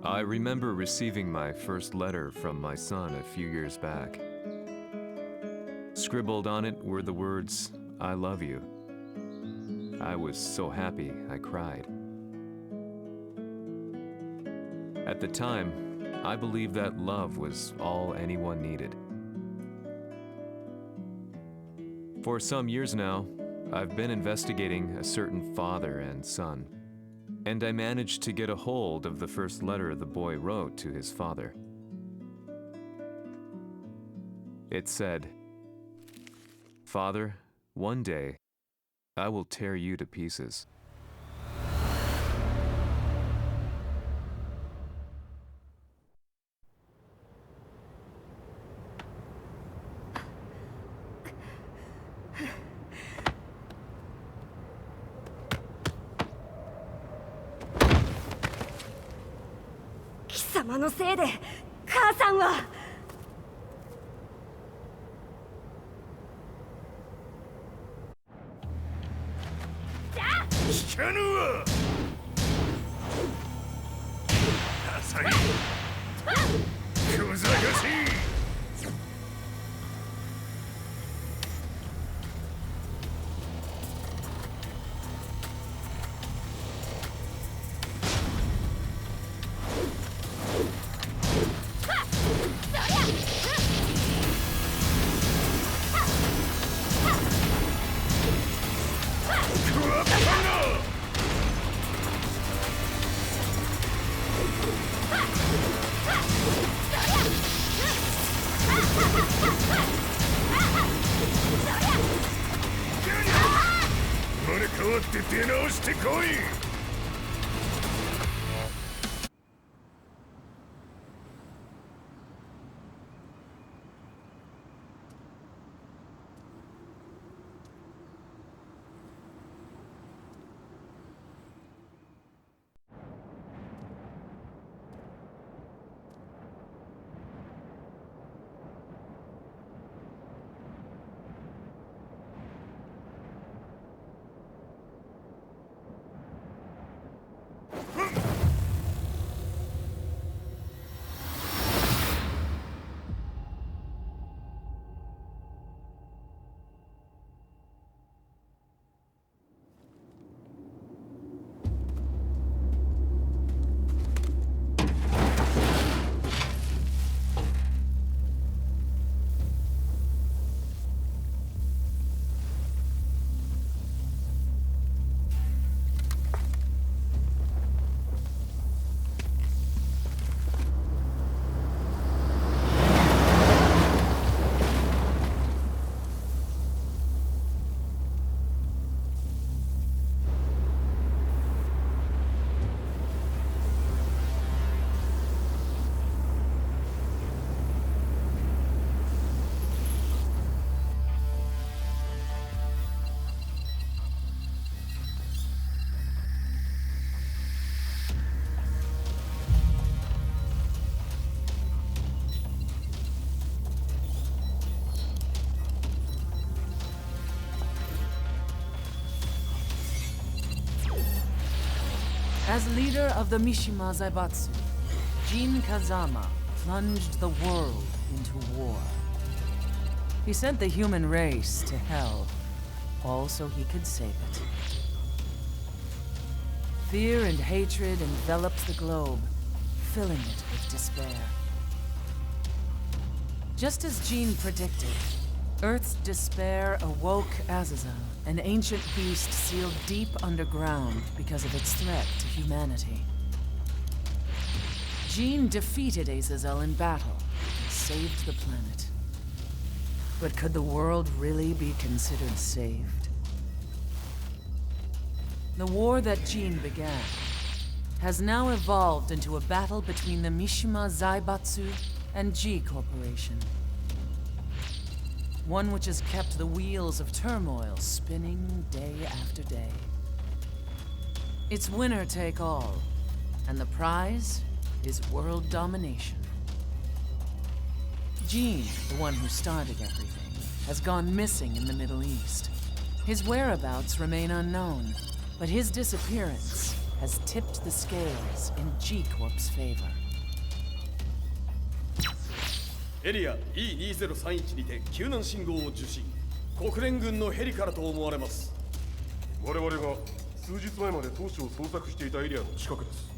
I remember receiving my first letter from my son a few years back. Scribbled on it were the words, "I love you." I was so happy I cried. At the time, I believed that love was all anyone needed. For some years now, I've been investigating a certain father and son, and I managed to get a hold of the first letter the boy wrote to his father. It said, "Father, one day, I will tear you to pieces." Mishimaのせいで母さんは。聞かぬわ。浅い。小賢しい。生まれ変わって出直してこい。As leader of the Mishima Zaibatsu, Jin Kazama plunged the world into war. He sent the human race to hell, all so he could save it. Fear and hatred enveloped the globe, filling it with despair. Just as Jin predicted, Earth's despair awoke Azazel, an ancient beast sealed deep underground because of its threat to humanity. Jin defeated Azazel in battle and saved the planet. But could the world really be considered saved? The war that Jin began has now evolved into a battle between the Mishima Zaibatsu and G Corporation. One which has kept the wheels of turmoil spinning day after day. It's winner take all, and the prize is world domination. Jin, the one who started everything, has gone missing in the Middle East. His whereabouts remain unknown, but his disappearance has tipped the scales in G-Corp's favor. エリア E2031 にて救難信号を受信。国連軍のヘリからと思われます。我々が数日前まで当初を捜索していたエリアの近くです。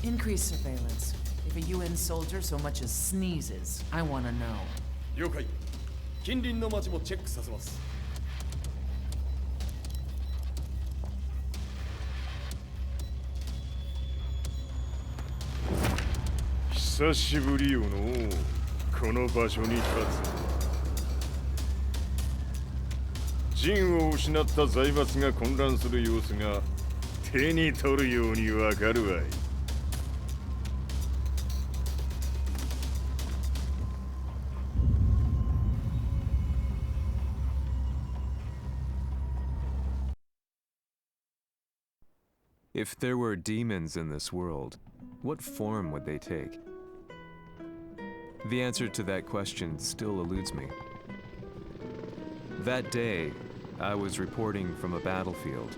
Increase surveillance. If a UN soldier so much as sneezes, I want to know. 了解。近隣の町もチェックさせます。久しぶりよのこの場所に立つ。陣を失った財閥が混乱する様子が手に取るようにわかるわい。If there were demons in this world, what form would they take? The answer to that question still eludes me. That day, I was reporting from a battlefield,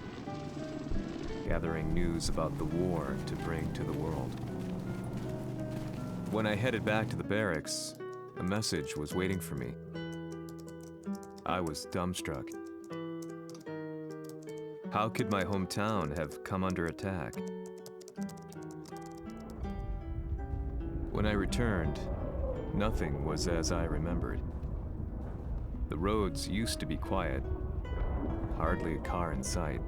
gathering news about the war to bring to the world. When I headed back to the barracks, a message was waiting for me. I was dumbstruck. How could my hometown have come under attack? When I returned, nothing was as I remembered. The roads used to be quiet, hardly a car in sight.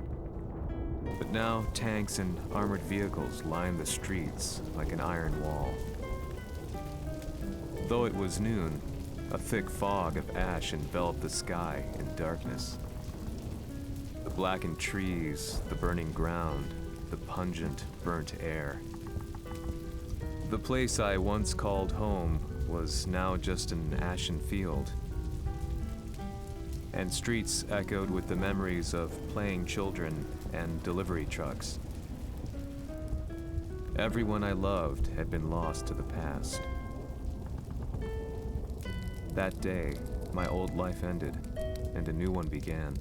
But now tanks and armored vehicles line the streets like an iron wall. Though it was noon, a thick fog of ash enveloped the sky in darkness. The blackened trees, the burning ground, the pungent, burnt air. The place I once called home was now just an ashen field, and streets echoed with the memories of playing children and delivery trucks. Everyone I loved had been lost to the past. That day, my old life ended, and a new one began.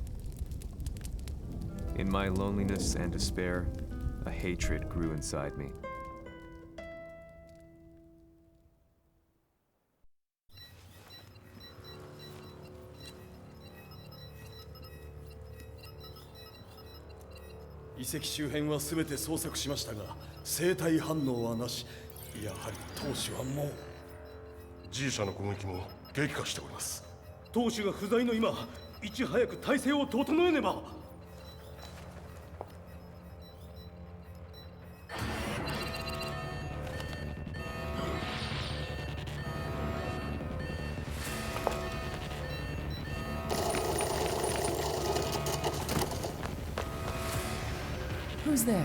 In my loneliness and despair, a hatred grew inside me.遺跡周辺は全て捜索しましたが、生体反応はなし。やはり当主はもう。G 社の攻撃も激化しております。当主が不在の今、いち早く体制を整えねば。Who's there?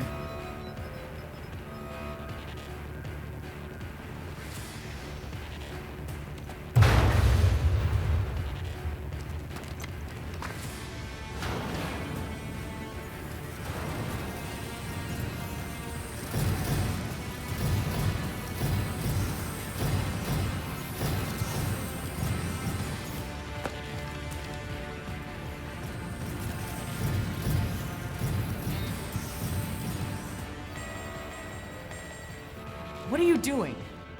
What are you doing?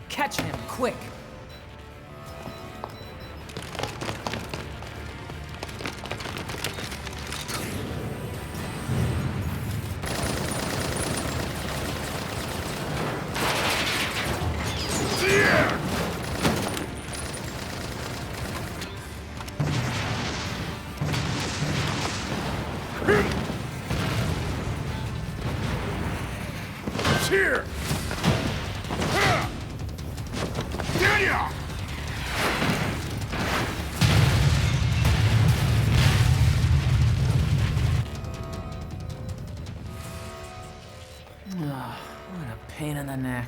Catch him, quick! Here! What a pain in the neck.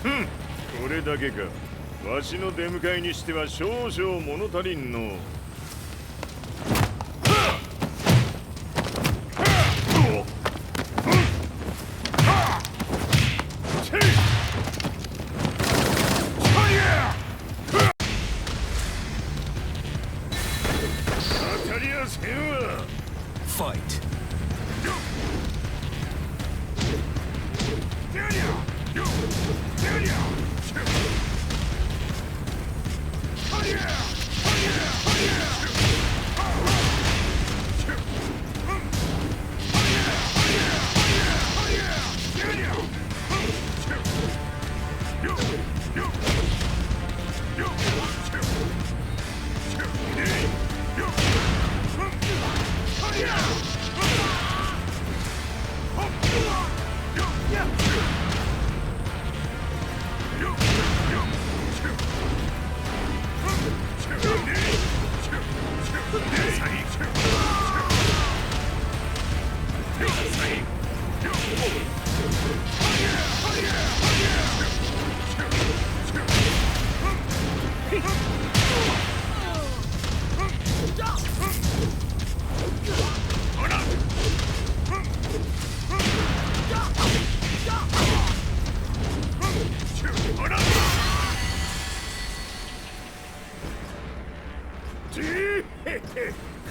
Hmm. これだけか。わしの出迎えにしては少々物足りんの。Fight.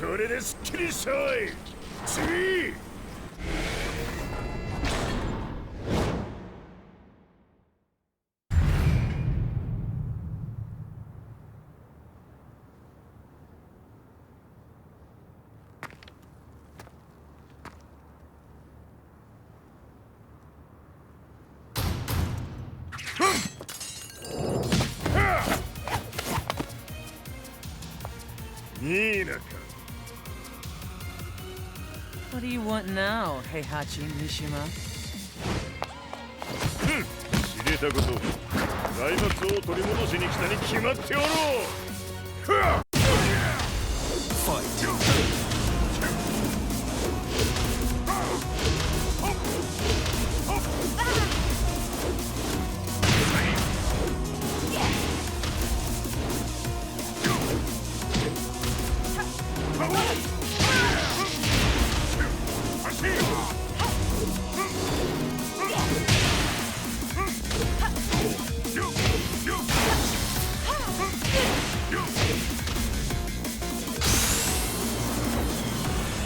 これですっきりしたい。次。いいなか。What do you want now, Heihachi Mishima? 知れたこと。財閥を取り戻しに来たに決まっておろう。Fight.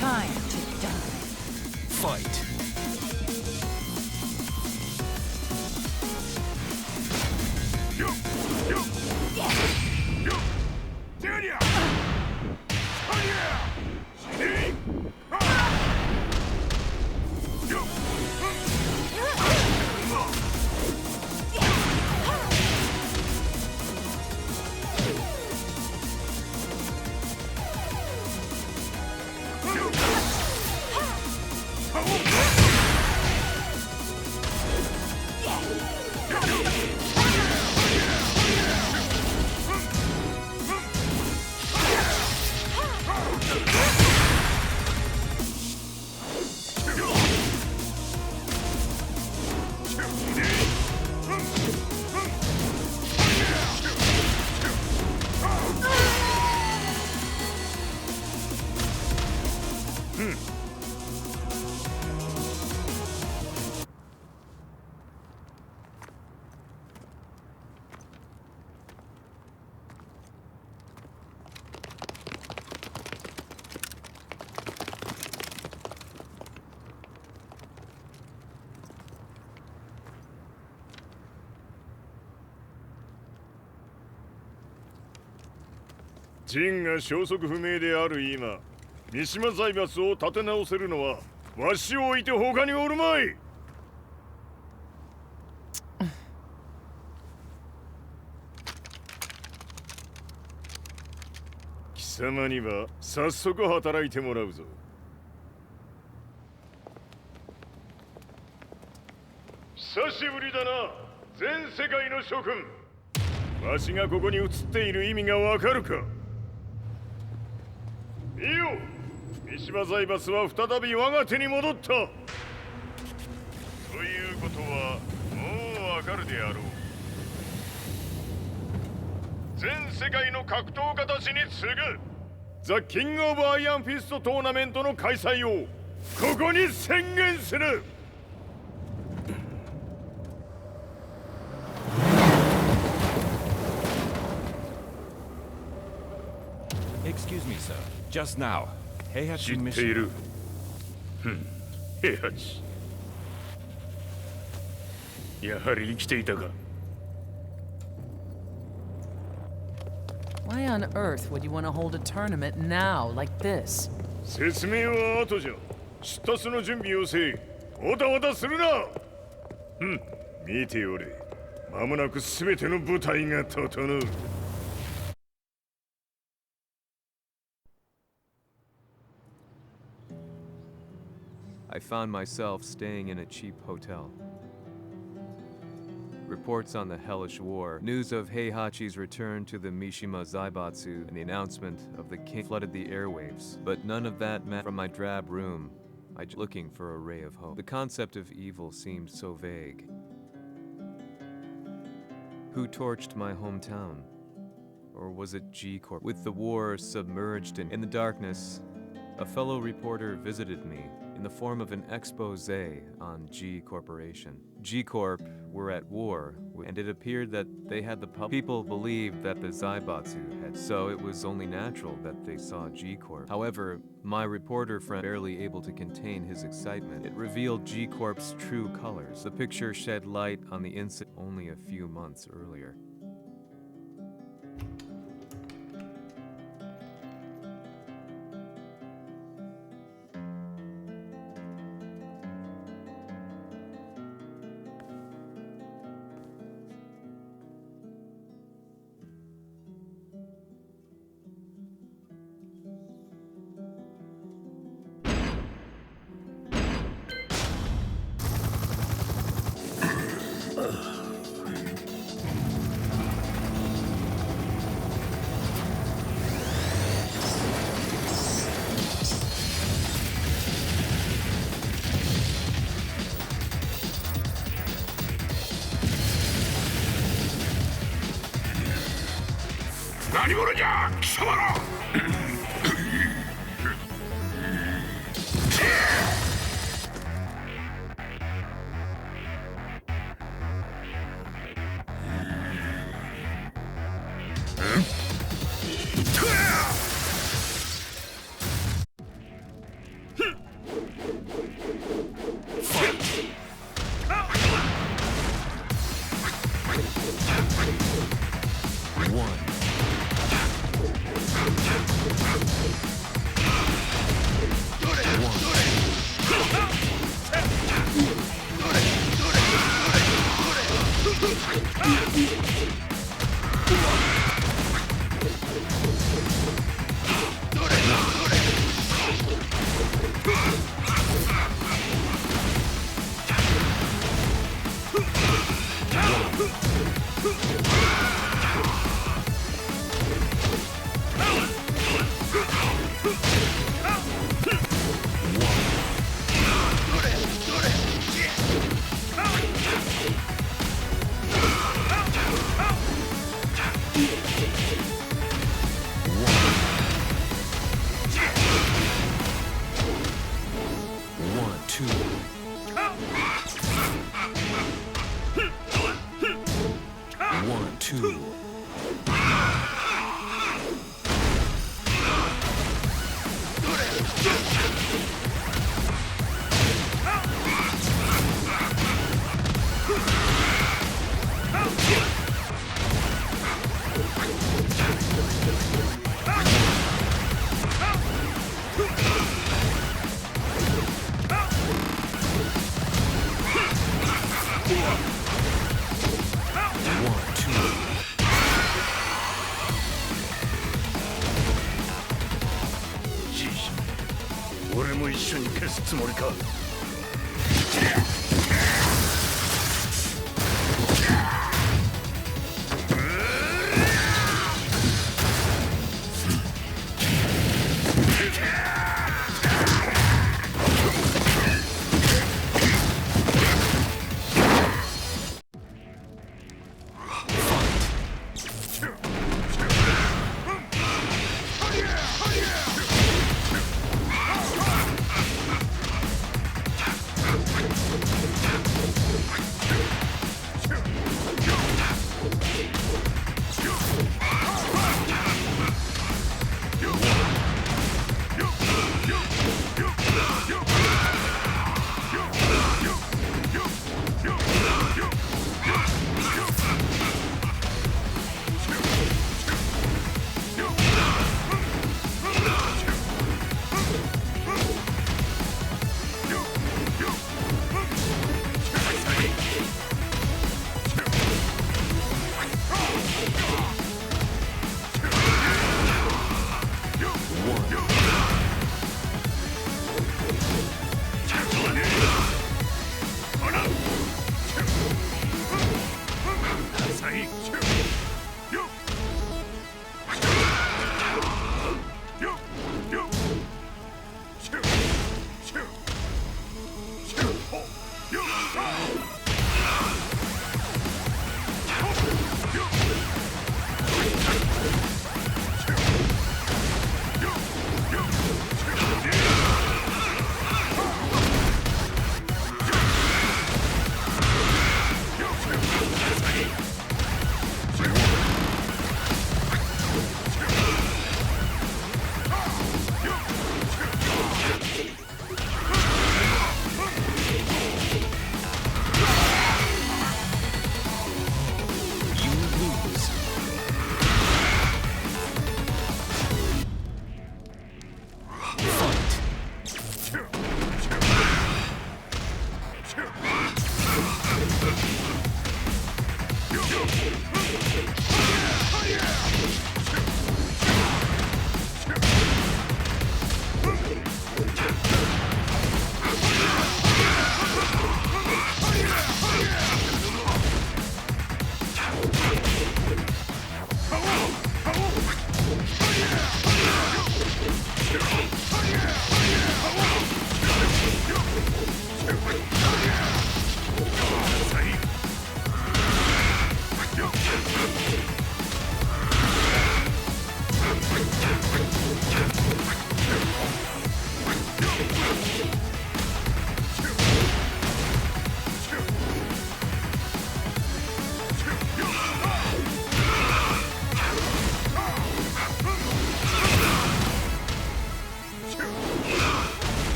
Time to die. Fight.陣が消息不明である今、三島財閥を立て直せるのはわしを置いて他におるまい。貴様には早速働いてもらうぞ。久しぶりだな、全世界の諸君。わしがここに映っている意味がわかるか。いいよ、三島財閥は再び我が手に戻った。ということはもうわかるであろう。全世界の格闘家たちに次ぐザ・キング・オブ・アイアンフィストトーナメントの開催をここに宣言する。Excuse me, sir. Just now, Heihachi 知ってい Mishima. る。平八。やはり生きていたか。Why on earth would you want to hold a tournament now, like this? 説明は後じゃ。出立の準備をせい。おたおたするな。見ておれ。間もなく全ての舞台が整う。I found myself staying in a cheap hotel. Reports on the hellish war, news of Heihachi's return to the Mishima Zaibatsu, and the announcement of the king flooded the airwaves. But none of that mattered. From my drab room, looking for a ray of hope. The concept of evil seemed so vague. Who torched my hometown? Or was it G-Corp? With the war submerged in the darkness, a fellow reporter visited me in the form of an expose on G Corporation. G-Corp were at war, and it appeared that they had the people believed that the Zaibatsu had, so it was only natural that they saw G-Corp. However, my reporter friend barely able to contain his excitement. It revealed G-Corp's true colors. The picture shed light on the incident only a few months earlier.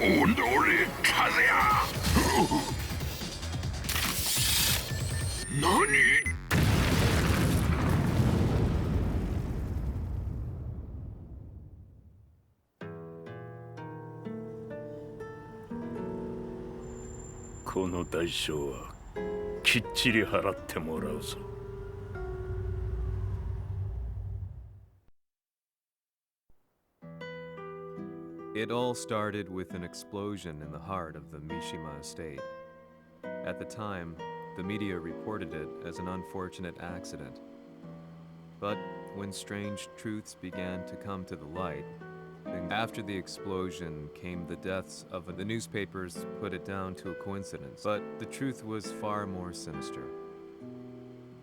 온돌이 가세야! 너니? この代償はきっちり払ってもらうぞ。It all started with an explosion in the heart of the Mishima estate. At the time, the media reported it as an unfortunate accident. But when strange truths began to come to the light, and after the explosion came the deaths of the newspapers put it down to a coincidence. But the truth was far more sinister.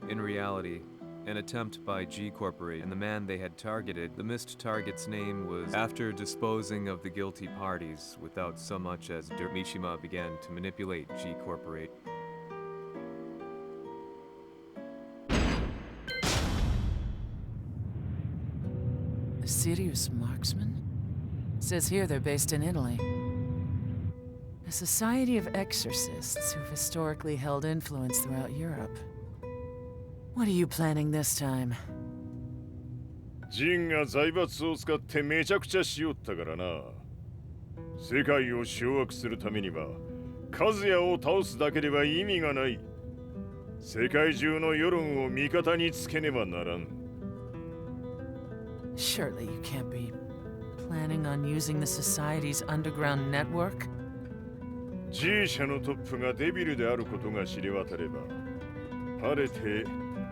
In reality, an attempt by G Corporate and the man they had targeted, the missed target's name was after disposing of the guilty parties without so much as dirt. Mishima began to manipulate G Corporate. A serious marksman? Says here they're based in Italy. A society of exorcists who've historically held influence throughout Europe. What are you planning this time? ジンが財閥を使ってめちゃくちゃしよったからな。世界を掌握するためにはカズヤを倒すだけでは意味がない。世界中の世論を味方につけねばならん。Surely you can't be planning on using the society's underground network? G 社のトップがデビルであることが知れ渡れば、晴れて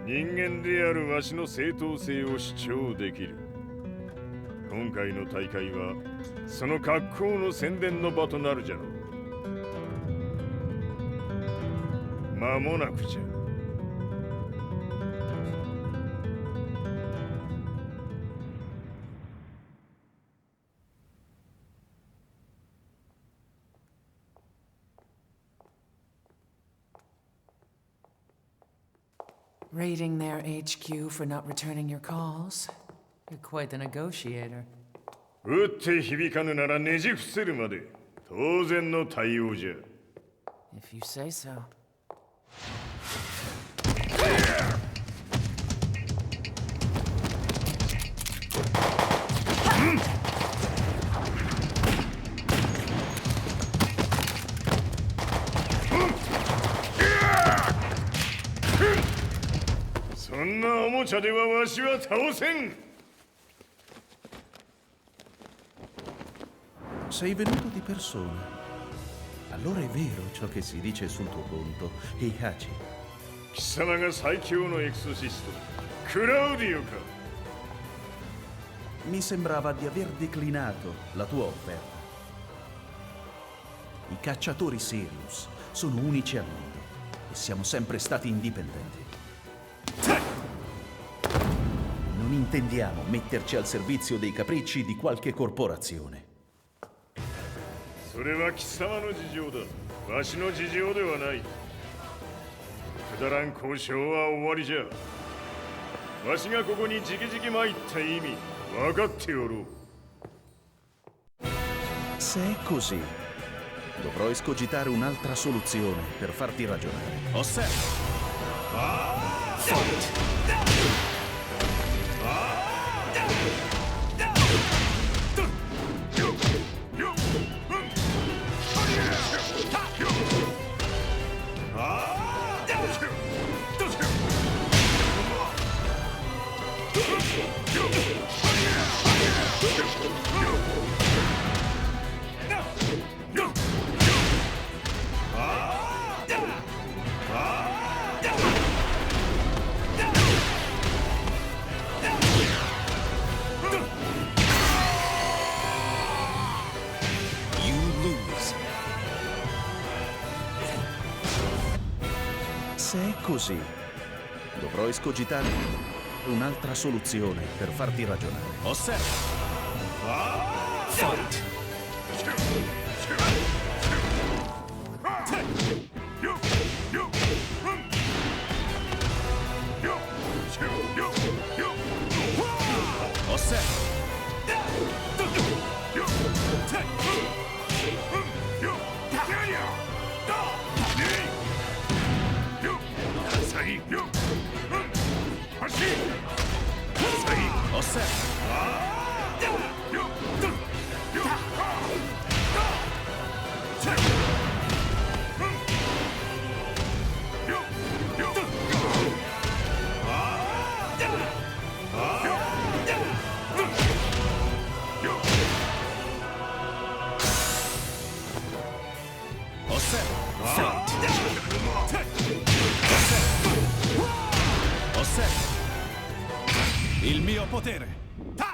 人間であるわしの正当性を主張できる。今回の大会はその格好の宣伝の場となるじゃろう。間もなくじゃ。Raiding their HQ for not returning your calls? You're quite the negotiator. 打って響かぬならねじ伏せるまで当然の対応じゃ。If you say so. Sei venuto di persona. Allora è vero ciò che si dice sul tuo conto, Heihachi. 貴様が最強のエクソシスト、クラウディオか。Mi sembrava di aver declinato la tua offerta. I cacciatori Sirius sono unici al mondo e siamo sempre stati indipendenti. Non intendiamo metterci al servizio dei capricci di qualche corporazione. それは貴様の事情だ。わしの事情ではない。くだらん交渉は終わりじゃ。わしがここに直々参った意味分かっておろう。Se è così, dovrò escogitare un'altra soluzione per farti ragionare. Osserva! Se è così, dovrò escogitare un'altra soluzione per farti ragionare. Osserva! Fight! Osserva! potere! Ta!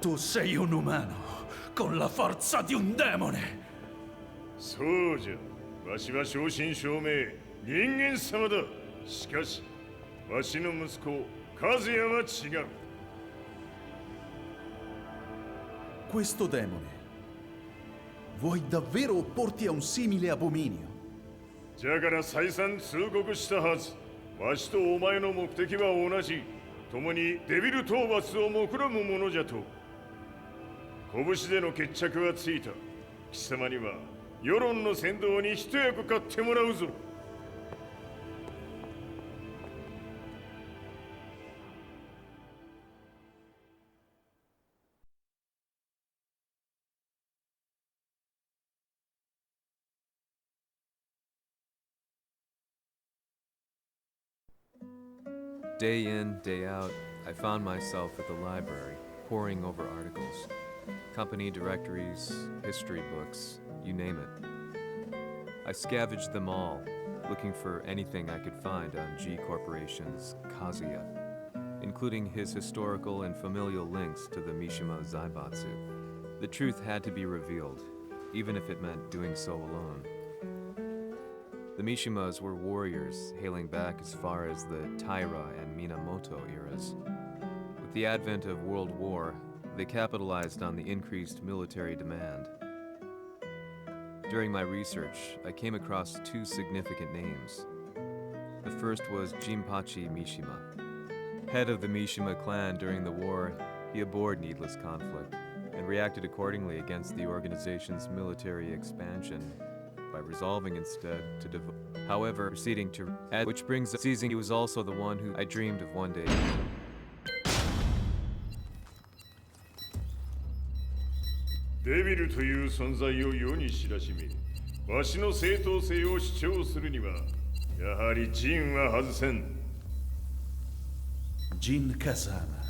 Tu sei un umano, con la forza di un demone! そうじゃ、わしは正真正銘人間様だ。しかしわしの息子和也は違う。 Questo demone, vuoi davvero opporti a un simile abominio? じゃから再三通告したはず。わしとお前の目的は同じ。共にデビル討伐を目論むものじゃと。拳での決着はついた。貴様には世論の先導に一役買ってもらうぞ。Day in, day out, I found myself at the library, poring over articles. Company directories, history books, you name it. I scavenged them all, looking for anything I could find on G Corporation's Kazuya, including his historical and familial links to the Mishima Zaibatsu. The truth had to be revealed, even if it meant doing so alone. The Mishimas were warriors hailing back as far as the Taira and Minamoto eras. With the advent of World War, they capitalized on the increased military demand. During my research, I came across two significant names. The first was Jinpachi Mishima. Head of the Mishima clan during the war, he abhorred needless conflict and reacted accordingly against the organization's military expansion by resolving instead to however, proceeding to add, which brings up seizing, he was also the one who I dreamed of one day. デビルという存在を世に知らしめ、わしの正当性を主張するには、やはりジンは外せん。Jin Kazama.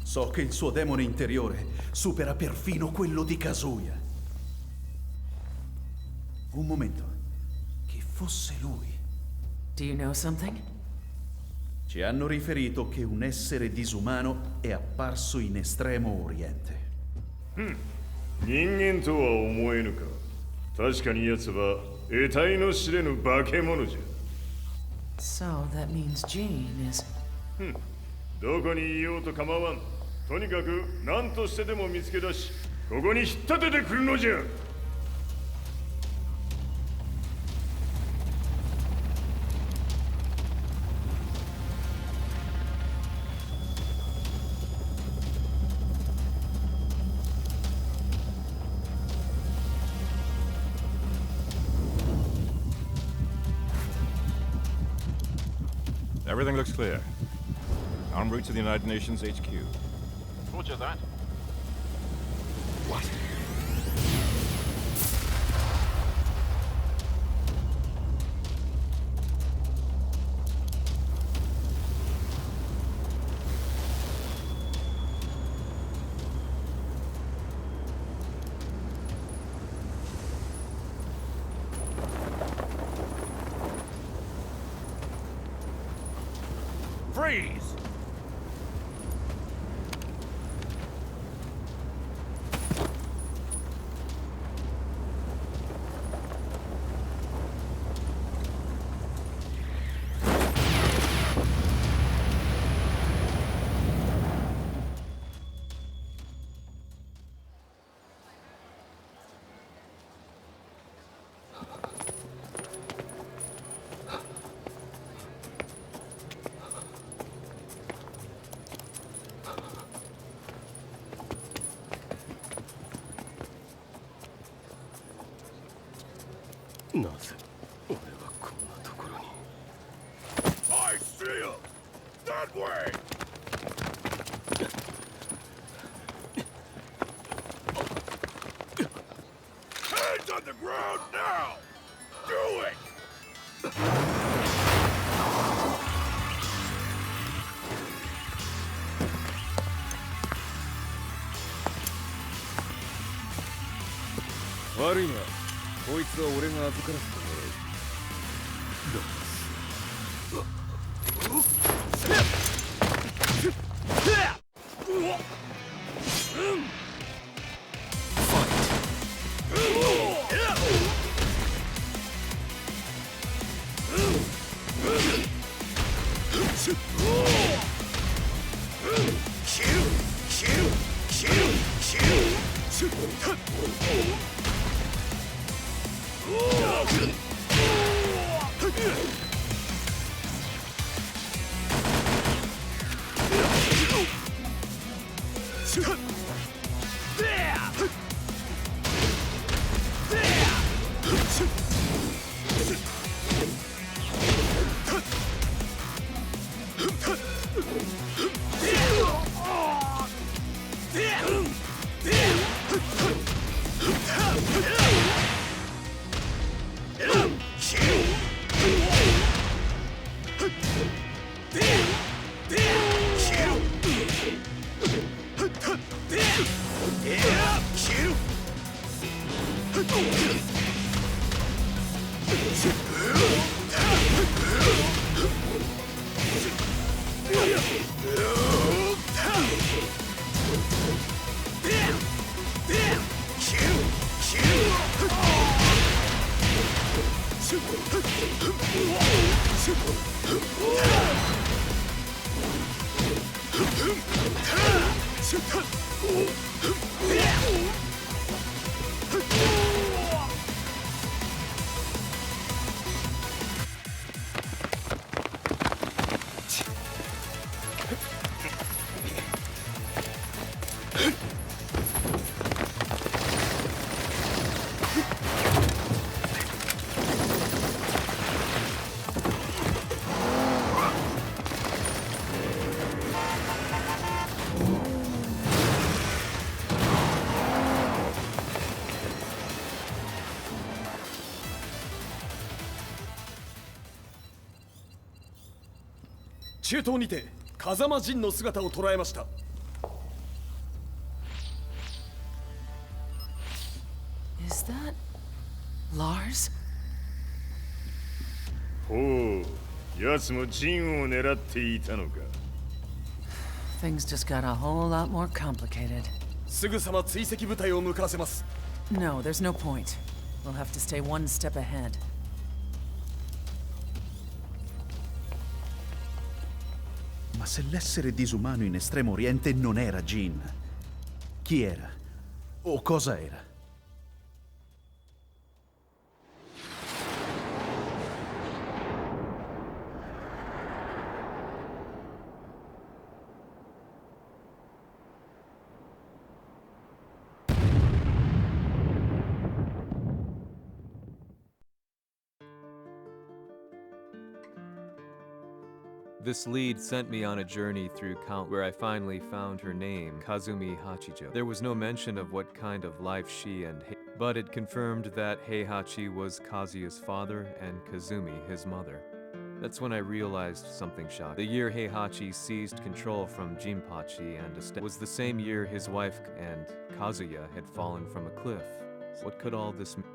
So che il suo demone interiore supera perfino quello di Kazuya. Un momento. Chi fosse lui? Do you know something? Ci hanno riferito che un essere disumano è apparso in Estremo Oriente. 人間とは思えぬか。確かに奴は得体の知れぬ化け物じゃ。 So that means Jean is... どこにいようと構わん。とにかく何としてでも見つけ出し、ここに引っ立ててくるのじゃ。 Everything looks clear. En route to the United Nations HQ. Roger that. What? Freeze! なぜ俺はこんなところに。 I see him! That way! Hands on the ground now! Do it! 悪いな、こいつは俺が預からせてもらう。中東にて風間陣の姿を捉えました。Is that Lars? ほう、奴も陣を狙っていたのか。 Things just got a whole lot more complicated. すぐさま追跡部隊を向かわせます。 No, there's no point. We'll have to stay one step ahead. Ma se l'essere disumano in Estremo Oriente non era Jin, chi era? O cosa era? This lead sent me on a journey through Count where I finally found her name, Kazumi Hachijo. There was no mention of what kind of life she and but it confirmed that Heihachi was Kazuya's father and Kazumi his mother. That's when I realized something shocking. The year Heihachi seized control from Jinpachi and was the same year his wife and Kazuya had fallen from a cliff. What could all this mean?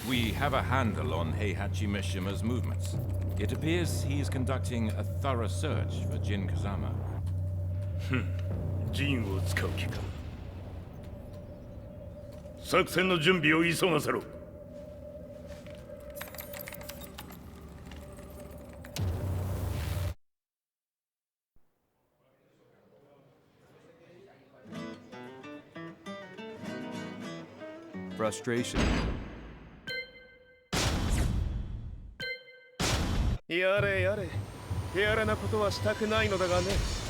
We have a handle on Heihachi Mishima's movements. It appears he is conducting a thorough search for Jin Kazama. 陣を使う気か。作戦の準備を急がせろ。frustration. やれやれ、手荒なことはしたくないのだがね。